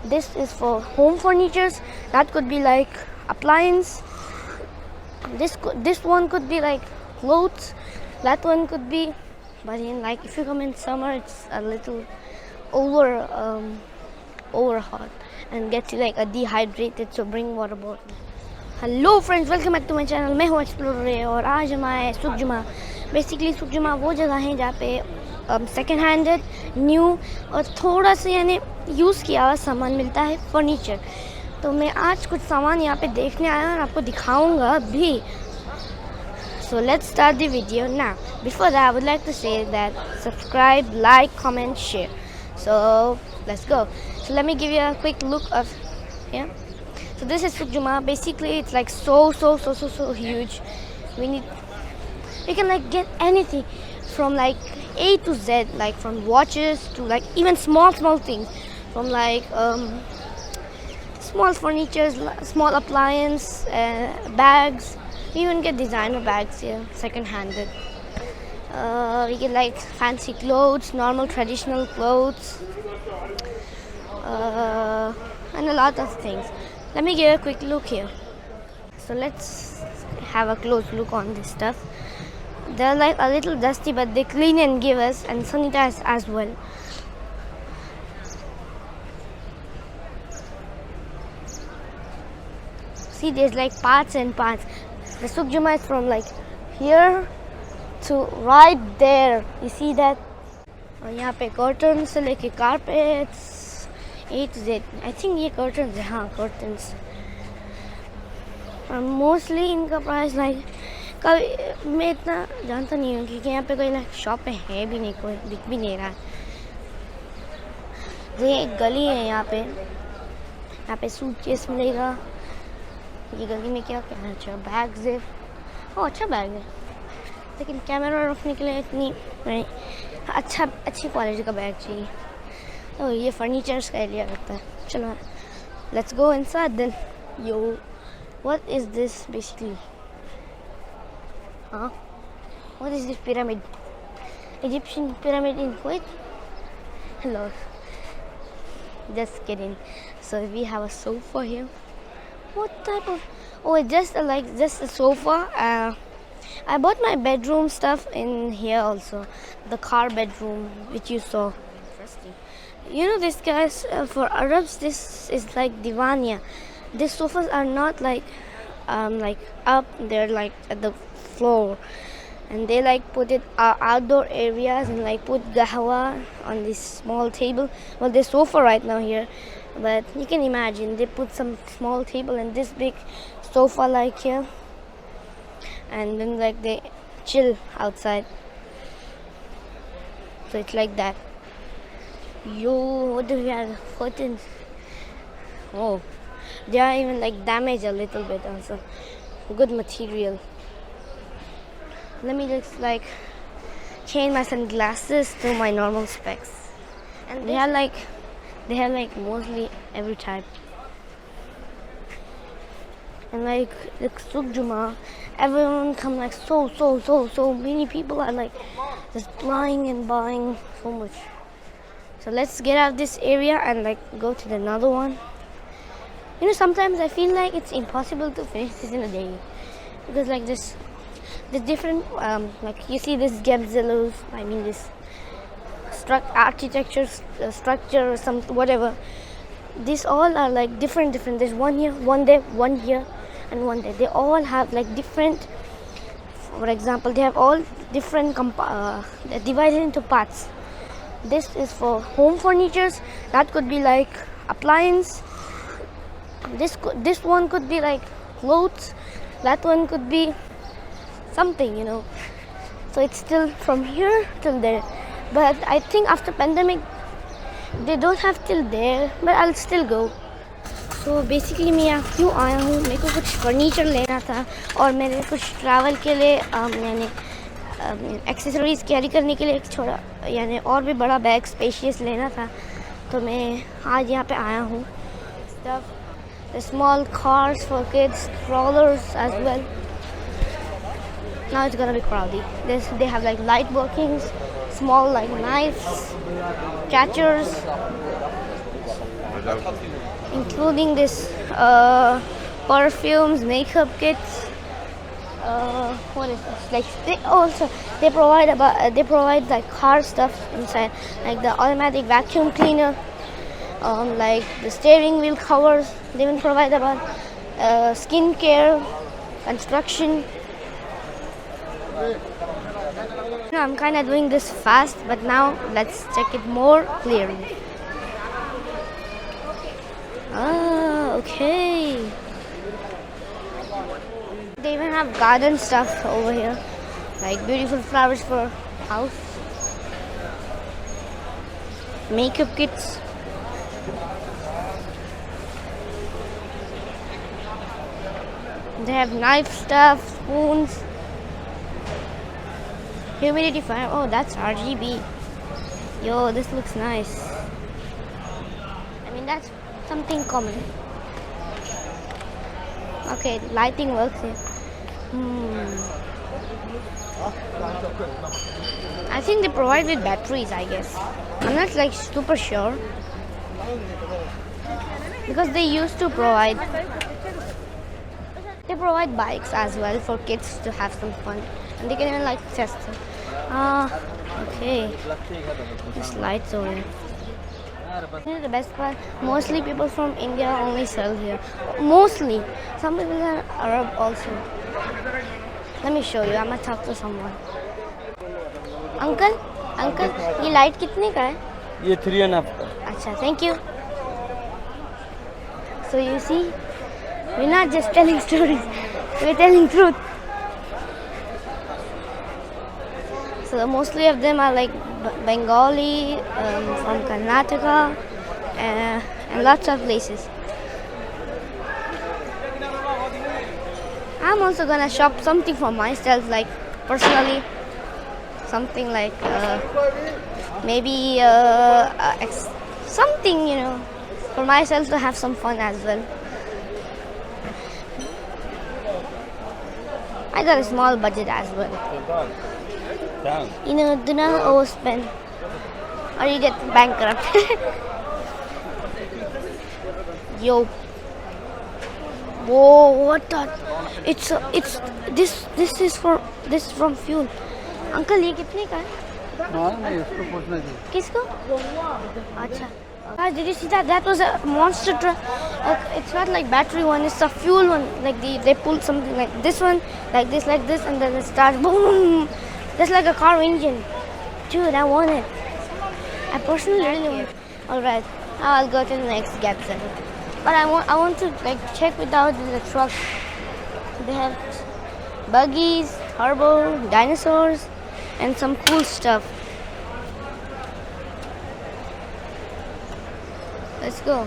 This is for home furnitures. That could be like appliance. This one could be like clothes. That one could be, but in like if you come in summer, it's a little over hot and get you like a dehydrated. So bring water bottle. Hello friends, welcome back to my channel. मैं हूँ explore और आज हम आए सुख जुमा। Basically सुख जुमा वो जगह है जहाँ पे सेकेंड हैंडेड, न्यू और थोड़ा सा यानी यूज़ किया हुआ सामान मिलता है, फर्नीचर। तो मैं आज कुछ सामान यहाँ पे देखने आया और आपको दिखाऊंगा भी। So let's start the video now. Before that I would like to say that subscribe, like, comment, share. So let's go. So let me give you a quick look of here. So this is Souk Jumma. Basically, it's like so huge. We can like get anything from like A to Z, like from watches to like even small things, from like small furniture, small appliance, bags. We even get designer bags here, second-handed. We get like fancy clothes, normal traditional clothes, and a lot of things. Let me give a quick look here. So let's have a close look on this stuff. They're like a little dusty, but they clean and give us and sanitize as well. See, there's like parts and parts. The Souk Jumma is from like here to right there. You see that? और यहाँ पे curtains से लेके carpets, A to Z. I think ये curtains है, हाँ curtains. और mostly इनका प्राइस like कभी मैं इतना जानता नहीं हूँ क्योंकि यहाँ पे कोई like शॉप पे है भी नहीं, कोई दिख भी नहीं रहा है। ये एक गली है यहाँ पे सूटकेस मिलेगा। ये गली में क्या क्या है? अच्छा बैग्स है। ओह अच्छा बैग है, लेकिन कैमरा रखने के लिए इतनी अच्छी क्वालिटी का बैग चाहिए। Oh, ये फर्नीचर्स का एरिया रहता है। चलो let's go inside then. Yo what is this basically? हाँ, what is this pyramid? Egyptian pyramid in Kuwait? Hello, just kidding. So we have a sofa here. What type of? Oh, it's just a sofa. I bought my bedroom stuff in here also, the car bedroom which you saw. Interesting. You know, this guys, for Arabs this is like divania. These sofas are not like up, they're like at the floor, and they like put it outdoor areas and like put gahwa on this small table. Well, there's sofa right now here, but you can imagine they put some small table and this big sofa like here, and then like they chill outside. So it's like that. Yo, what do we have? Curtains. Oh, they are even like damaged a little bit also. Good material. Let me just like change my sunglasses to my normal specs. And they have like mostly every type. And like the Souk Jumma, everyone come like so many people are like just buying and buying so much. So let's get out of this area and like go to another one. You know, sometimes I feel like it's impossible to finish this in a day because like the different like you see this Gebzelos, I mean this architecture structure or some whatever. These all are like different. There's one here, one there, one here, and one there. They all have like different. For example, they have all different they're divided into parts. This is for home furnitures. That could be like appliance. This one could be like clothes. That one could be something, you know. So it's still from here till there. But I think after pandemic, they don't have till there. But I'll still go. So basically मैं यहाँ क्यों आया हूँ? मेरे को कुछ furniture लेना था और मेरे कुछ ट्रैवल के लिए यानी एक्सेसरीज कैरी करने के लिए एक छोटा यानी और भी बड़ा बैग स्पेशियस लेना था, तो मैं आज यहाँ पे आया हूँ। Stuff, the small cars for kids, strollers as well. Now it's gonna be crowded. They have like light workings, small like knives, catchers, including this perfumes, makeup kits. What is this? Like they provide like car stuff inside, like the automatic vacuum cleaner, like the steering wheel covers. They even provide about skincare, construction. I'm kind of doing this fast, but now let's check it more clearly. Ah, okay. They even have garden stuff over here, like beautiful flowers for house, makeup kits. They have knife stuff, spoons, humidifier. Oh, that's RGB. Yo, this looks nice. I mean, that's something common. Okay, lighting works here. I think they provide with batteries, I guess. I'm not like super sure, because they used to provide. They provide bikes as well for kids to have some fun, and they can even like test them. Okay. There's lights over here. You know the best part? Mostly people from India only sell here. Mostly. Some people are Arab also. Let me show you. I'm gonna talk to someone. Uncle, ये light कितने का है? ये 3.5 का. अच्छा, thank you. So you see, we're not just telling stories. We're telling truth. So mostly of them are like Bengali, from Karnataka, and lots of places. I'm also gonna shop something for myself, like personally, something like maybe something, you know, for myself to have some fun as well. I got a small budget as well. You know, do not overspend or you get bankrupt. Yo. Whoa, what the? It's this is from fuel. Uncle, ये कितने का है? नहीं, इसको पूछना चाहिए. किसको? अच्छा. Guys, did you see that? That was a monster truck. It's not like battery one, it's a fuel one. Like they pulled something like this one, like this, and then it starts boom. Just like a car engine. Dude, I want it. I personally really want it. Alright, now I'll go to the next gap center. But I want to like check without the truck. They have buggies, turbo, dinosaurs, and some cool stuff. Let's go.